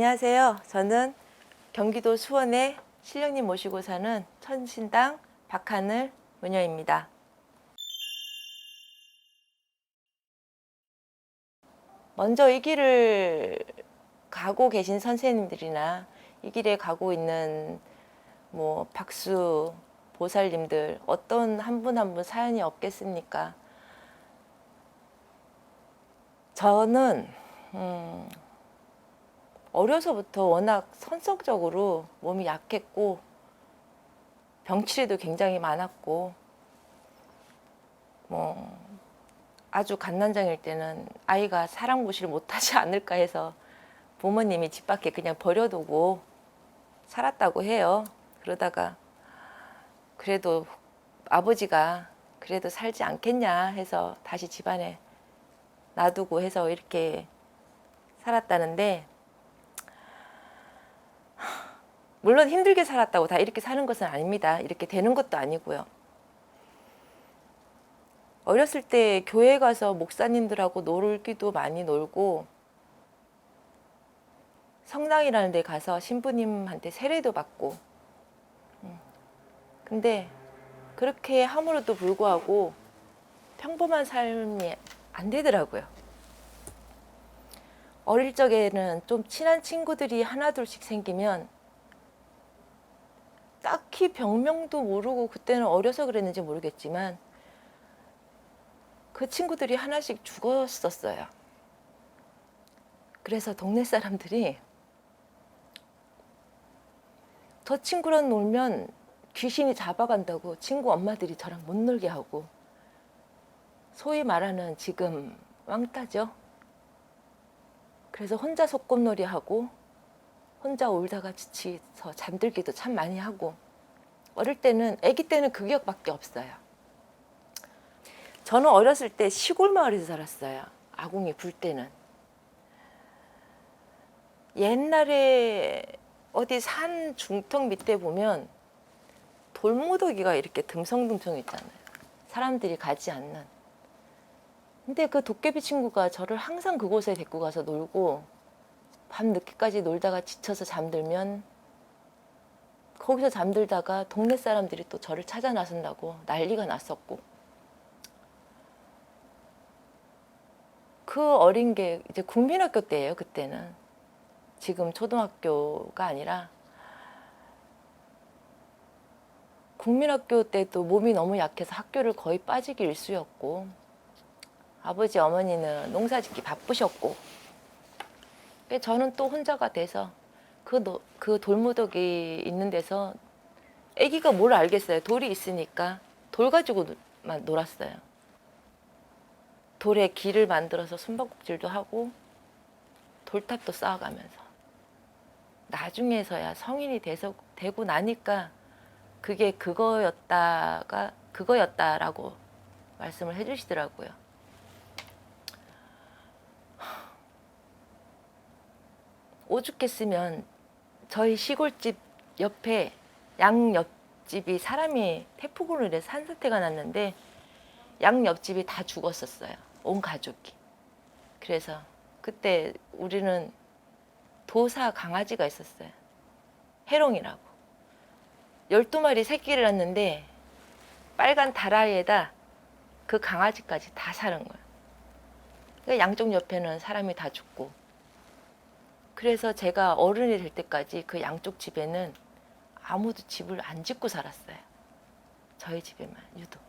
안녕하세요. 저는 경기도 수원에 신령님 모시고 사는 천신당 박하늘 모녀입니다. 먼저 이 길을 가고 계신 선생님들이나 이 길에 가고 있는 박수 보살님들 어떤 한 분 한 분 사연이 없겠습니까? 저는 어려서부터 워낙 선성적으로 몸이 약했고 병치레도 굉장히 많았고 아주 갓난장일 때는 아이가 사랑무시를 못하지 않을까 해서 부모님이 집 밖에 그냥 버려두고 살았다고 해요. 그러다가 그래도 아버지가 그래도 살지 않겠냐 해서 다시 집안에 놔두고 해서 이렇게 살았다는데, 물론 힘들게 살았다고 다 이렇게 사는 것은 아닙니다. 이렇게 되는 것도 아니고요. 어렸을 때 교회 가서 목사님들하고 놀기도 많이 놀고 성당이라는 데 가서 신부님한테 세례도 받고, 근데 그렇게 함으로도 불구하고 평범한 삶이 안 되더라고요. 어릴 적에는 좀 친한 친구들이 하나둘씩 생기면 딱히 병명도 모르고, 그때는 어려서 그랬는지 모르겠지만 그 친구들이 하나씩 죽었었어요. 그래서 동네 사람들이 저 친구랑 놀면 귀신이 잡아간다고 친구 엄마들이 저랑 못 놀게 하고, 소위 말하는 지금 왕따죠. 그래서 혼자 소꿉놀이 하고 혼자 울다가 지치서 잠들기도 참 많이 하고, 어릴 때는, 아기 때는 그 기억밖에 없어요. 저는 어렸을 때 시골 마을에서 살았어요. 아궁이 불 때는. 옛날에 어디 산 중턱 밑에 보면 돌무더기가 이렇게 듬성듬성 있잖아요. 사람들이 가지 않는. 근데 그 도깨비 친구가 저를 항상 그곳에 데리고 가서 놀고, 밤 늦게까지 놀다가 지쳐서 잠들면 거기서 잠들다가 동네 사람들이 또 저를 찾아 나선다고 난리가 났었고, 그 어린 게 이제 국민학교 때예요. 그때는 지금 초등학교가 아니라 국민학교 때도 몸이 너무 약해서 학교를 거의 빠지기 일쑤였고, 아버지 어머니는 농사짓기 바쁘셨고, 저는 또 혼자가 돼서 그 돌무더기 있는 데서, 아기가 뭘 알겠어요. 돌이 있으니까 돌 가지고만 놀았어요. 돌에 길을 만들어서 숨바꼭질도 하고 돌탑도 쌓아가면서. 나중에서야 성인이 되고 나니까 그게 그거였다라고 말씀을 해주시더라고요. 오죽했으면 저희 시골집 옆에 양 옆집이 사람이 태풍으로 인해 산사태가 났는데 양 옆집이 다 죽었었어요. 온 가족이. 그래서 그때 우리는 도사 강아지가 있었어요. 해롱이라고. 12마리 새끼를 낳는데 빨간 다라이에다 그 강아지까지 다 사는 거예요. 그러니까 양쪽 옆에는 사람이 다 죽고. 그래서 제가 어른이 될 때까지 그 양쪽 집에는 아무도 집을 안 짓고 살았어요. 저희 집에만 유독.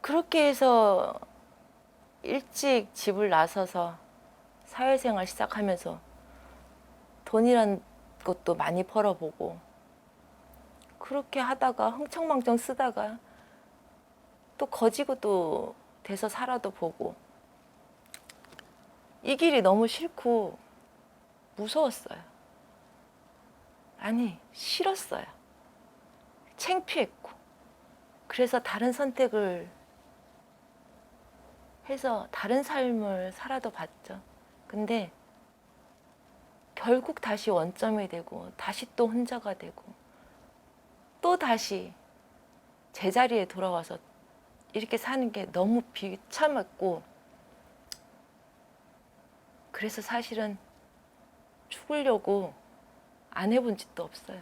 그렇게 해서 일찍 집을 나서서 사회생활 시작하면서 돈이란 것도 많이 벌어보고, 그렇게 하다가 흥청망청 쓰다가 또 거지고 또 돼서 살아도 보고, 이 길이 너무 싫고 무서웠어요. 아니, 싫었어요. 창피했고. 그래서 다른 선택을 해서 다른 삶을 살아도 봤죠. 근데 결국 다시 원점이 되고, 다시 또 혼자가 되고, 또 다시 제자리에 돌아와서 이렇게 사는 게 너무 비참했고, 그래서 사실은 죽으려고 안 해본 짓도 없어요.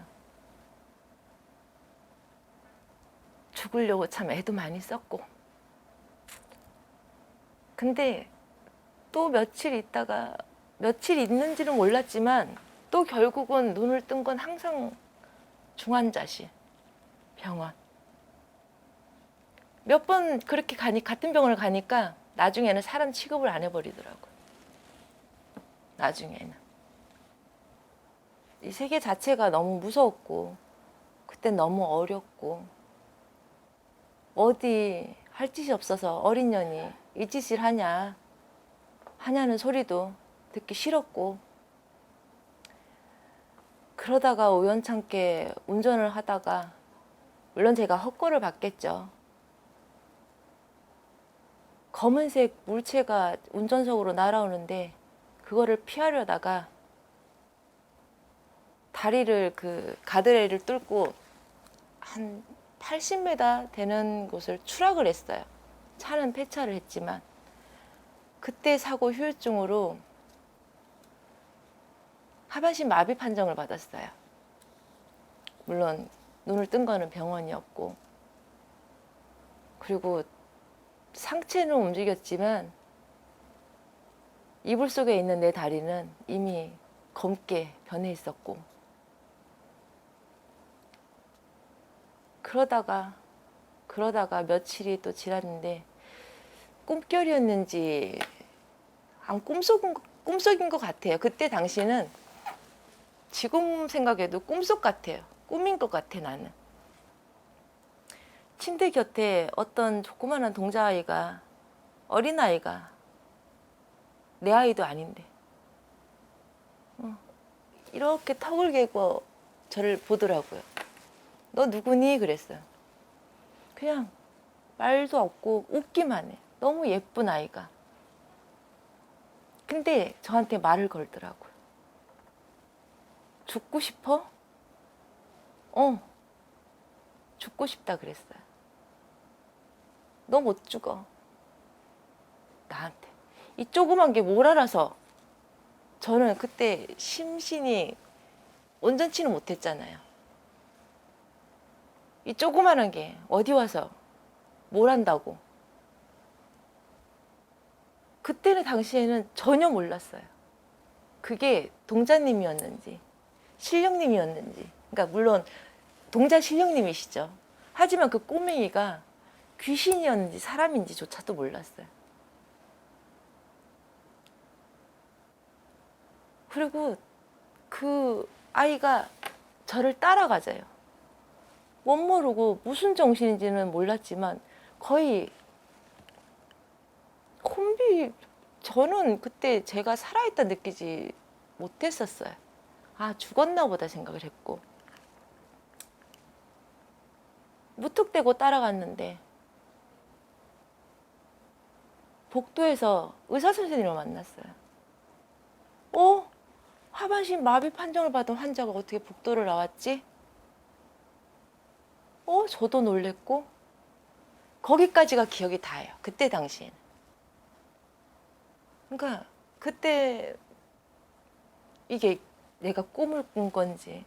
죽으려고 참 애도 많이 썼고. 근데 또 며칠 있다가, 며칠 있는지는 몰랐지만 또 결국은 눈을 뜬 건 항상 중환자실, 병원. 몇 번 그렇게 같은 병원을 가니까 나중에는 사람 취급을 안 해버리더라고요. 나중에는. 이 세계 자체가 너무 무서웠고, 그땐 너무 어렸고, 어디 할 짓이 없어서 어린 년이 이 짓을 하냐는 소리도 듣기 싫었고, 그러다가 우연찮게 운전을 하다가, 물론 제가 헛골을 봤겠죠. 검은색 물체가 운전석으로 날아오는데 그거를 피하려다가 다리를 가드레일을 뚫고 한 80m 되는 곳을 추락을 했어요. 차는 폐차를 했지만 그때 사고 후유증으로 하반신 마비 판정을 받았어요. 물론 눈을 뜬 거는 병원이었고, 그리고 상체는 움직였지만 이불 속에 있는 내 다리는 이미 검게 변해 있었고, 그러다가 며칠이 또 지났는데 꿈결이었는지 꿈속인 것 같아요. 그때 당시는 지금 생각해도 꿈속 같아요. 꿈인 것 같아 나는. 침대 곁에 어떤 조그마한 동자아이가, 어린아이가, 내 아이도 아닌데 이렇게 턱을 개고 저를 보더라고요. 너 누구니? 그랬어요. 그냥 말도 없고 웃기만 해. 너무 예쁜 아이가. 근데 저한테 말을 걸더라고요. 죽고 싶어? 죽고 싶다 그랬어요. 너 못 죽어. 나한테. 이 조그만 게 뭘 알아서. 저는 그때 심신이 온전치는 못했잖아요. 이 조그만한 게 어디 와서 뭘 한다고. 그때는 당시에는 전혀 몰랐어요. 그게 동자님이었는지 신령님이었는지. 그러니까 물론 동자 신령님이시죠. 하지만 그 꼬맹이가 귀신이었는지 사람인지조차도 몰랐어요. 그리고 그 아이가 저를 따라가져요. 못 모르고 무슨 정신인지는 몰랐지만 거의 저는 그때 제가 살아있다 느끼지 못했었어요. 아, 죽었나 보다 생각을 했고. 무턱대고 따라갔는데 복도에서 의사 선생님을 만났어요. 하반신 마비 판정을 받은 환자가 어떻게 복도를 나왔지? 저도 놀랬고, 거기까지가 기억이 다예요. 그때 당시에는. 그러니까 그때 이게 내가 꿈을 꾼 건지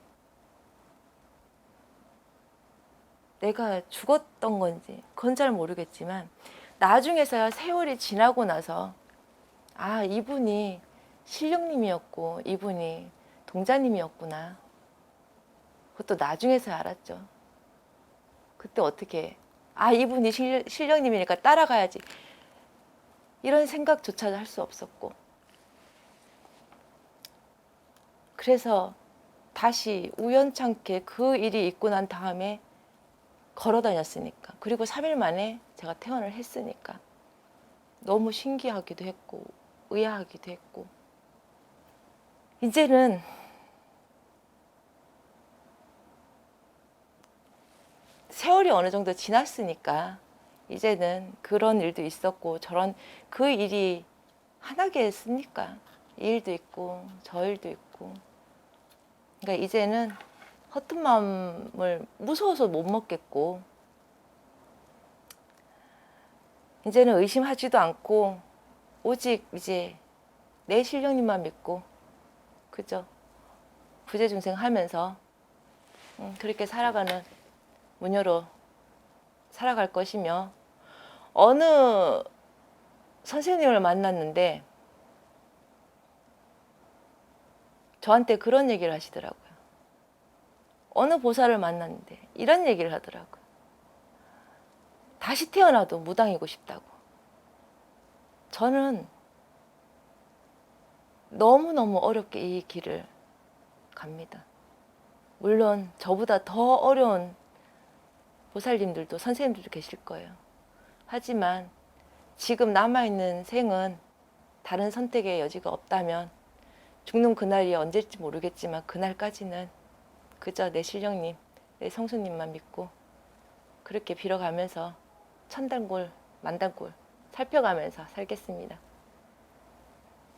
내가 죽었던 건지 그건 잘 모르겠지만, 나중에서야 세월이 지나고 나서 아, 이분이 신령님이었고 이분이 동자님이었구나. 그것도 나중에서야 알았죠. 그때 어떻게 이분이 신령님이니까 따라가야지, 이런 생각조차도 할 수 없었고. 그래서 다시 우연찮게 그 일이 있고 난 다음에 걸어 다녔으니까, 그리고 3일 만에 제가 퇴원을 했으니까 너무 신기하기도 했고 의아하기도 했고, 이제는 세월이 어느 정도 지났으니까 이제는 그런 일도 있었고 그 일이 하나겠습니까? 이 일도 있고 저 일도 있고. 그러니까 이제는 허튼 마음을 무서워서 못 먹겠고, 이제는 의심하지도 않고 오직 이제 내 신령님만 믿고 그죠? 부재중생 하면서 그렇게 살아가는 무녀로 살아갈 것이며 어느 선생님을 만났는데 저한테 그런 얘기를 하시더라고요. 어느 보살을 만났는데 이런 얘기를 하더라고요. 다시 태어나도 무당이고 싶다고. 저는 너무너무 어렵게 이 길을 갑니다. 물론 저보다 더 어려운 보살님들도 선생님들도 계실 거예요. 하지만 지금 남아있는 생은 다른 선택의 여지가 없다면 죽는 그날이 언제일지 모르겠지만 그날까지는 그저 내 신령님, 내 성수님만 믿고 그렇게 빌어가면서 천단골, 만단골 살펴가면서 살겠습니다.